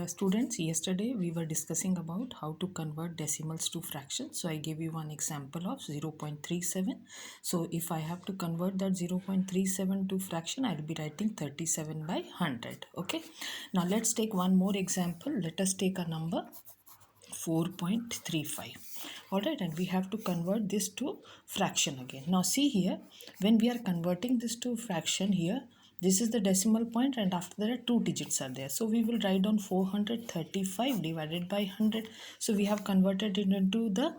Students, yesterday we were discussing about how to convert decimals to fractions. So I gave you one example of 0.37. So if I have to convert that 0.37 to fraction, I'll be writing 37 by 100. Okay. Now let's take one more example. Let us take a number 4.35. Alright, and we have to convert this to fraction again. Now see here, when we are converting this to fraction here, this is the decimal point and after that two digits are there. So we will write down 435 divided by 100. So we have converted it into the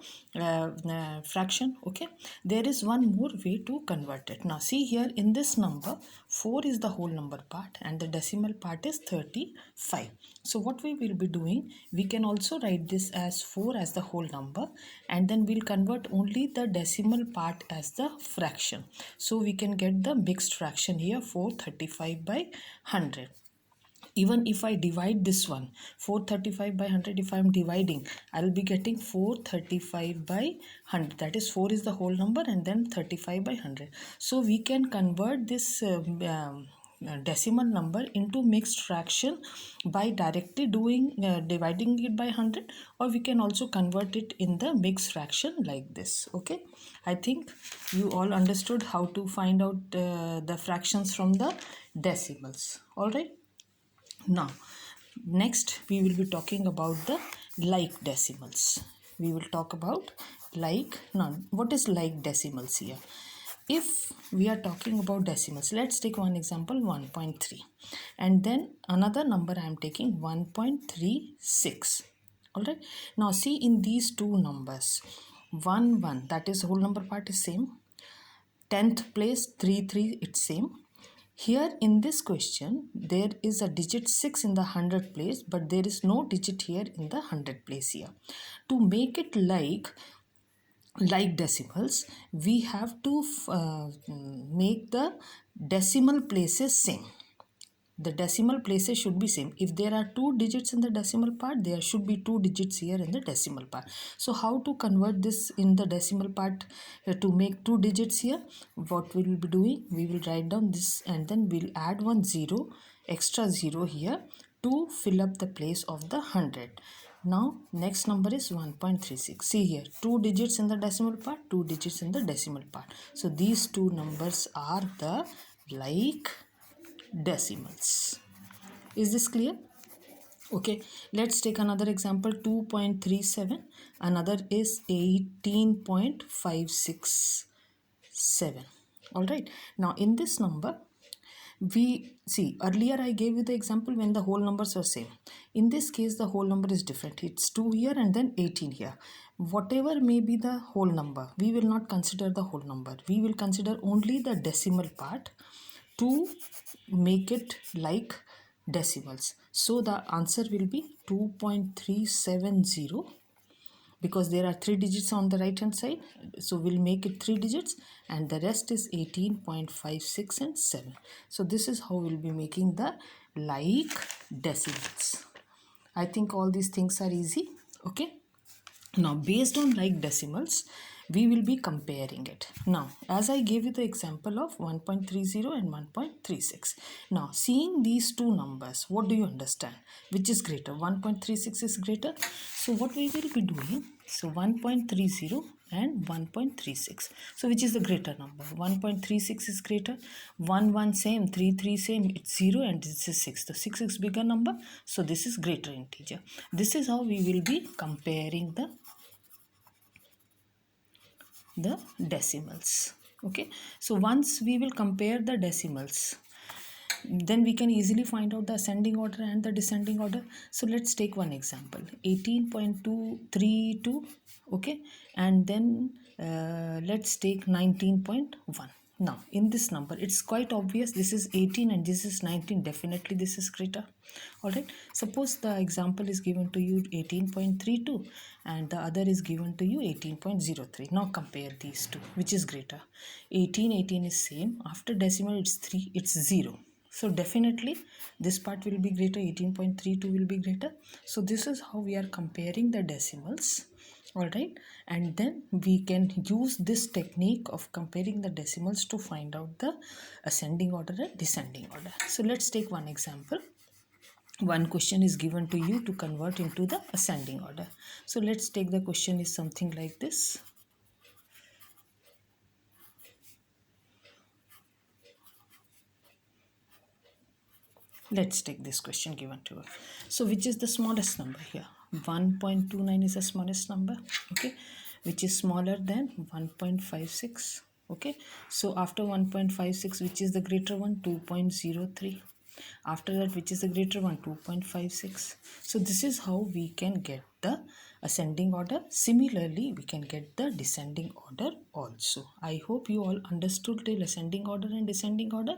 fraction. Okay, there is one more way to convert it. Now see here, in this number 4 is the whole number part and the decimal part is 35. So what we will be doing, we can also write this as 4 as the whole number and then we'll convert only the decimal part as the fraction. So we can get the mixed fraction here, 435 by 100. Even if I divide this one, 435 by 100, if I am dividing, I will be getting 435 by 100. That is 4 is the whole number and then 35 by 100. So we can convert this decimal number into mixed fraction by directly doing dividing it by 100, or we can also convert it in the mixed fraction like this. Okay, I think you all understood how to find out the fractions from the decimals. All right. Now, next we will be talking about the like decimals. We will talk about like. Now, what is like decimals here? If we are talking about decimals, let's take one example, 1.3, and then another number I am taking 1.36. All right. Now, see in these two numbers, 1 that is whole number part is same. 10th place 3 it's same. Here in this question, there is a digit 6 in the 100 place, but there is no digit here in the 100 place here. To make it like decimals, we have to make the decimal places same. The decimal places should be same. If there are two digits in the decimal part, there should be two digits here in the decimal part. So how to convert this in the decimal part to make two digits here? What we will be doing, we will write down this and then we'll add one zero, extra zero here to fill up the place of the 100. Now next number is 1.36. See here, two digits in the decimal part, two digits in the decimal part. So these two numbers are the like decimals. Is this clear? Okay, let's take another example, 2.37. Another is 18.567. All right. Now in this number, we see earlier I gave you the example when the whole numbers are same. In this case, the whole number is different. It's 2 here and then 18 here. Whatever may be the whole number, we will not consider the whole number. We will consider only the decimal part to make it like decimals. So the answer will be 2.370 because there are three digits on the right hand side. So we'll make it three digits and the rest is 18.56 and 7. So this is how we'll be making the like decimals. I think all these things are easy. Okay. Now based on like decimals, we will be comparing it. Now as I gave you the example of 1.30 and 1.36. Now seeing these two numbers, what do you understand? Which is greater? 1.36 is greater. So what we will be doing? So 1.30 and 1.36. So which is the greater number? 1.36 is greater. 1 same, 3 same, it's 0 and this is 6. The 6 is bigger number. So this is greater integer. This is how we will be comparing the decimals. Okay, so once we will compare the decimals, then we can easily find out the ascending order and the descending order. So let's take one example, 18.232. okay, and then let's take 19.1. Now in this number, it's quite obvious this is 18 and this is 19. Definitely this is greater. All right, suppose the example is given to you 18.32 and the other is given to you 18.03. Now compare these two, which is greater? 18 is same. After decimal it's 3, it's 0. So definitely this part will be greater, 18.32 will be greater. So this is how we are comparing the decimals. All right, and then we can use this technique of comparing the decimals to find out the ascending order and descending order. So let's take one example. one question is given to you to convert into the ascending order. So let's take the question is something like this. Let's take this question given to us. So which is the smallest number here? 1.29 is the smallest number, okay, which is smaller than 1.56. Okay, so after 1.56, which is the greater one? 2.03. After that, which is the greater one? 2.56. So this is how we can get the ascending order. Similarly, we can get the descending order also. I hope you all understood till ascending order and descending order.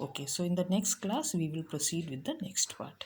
Okay, so in the next class we will proceed with the next part.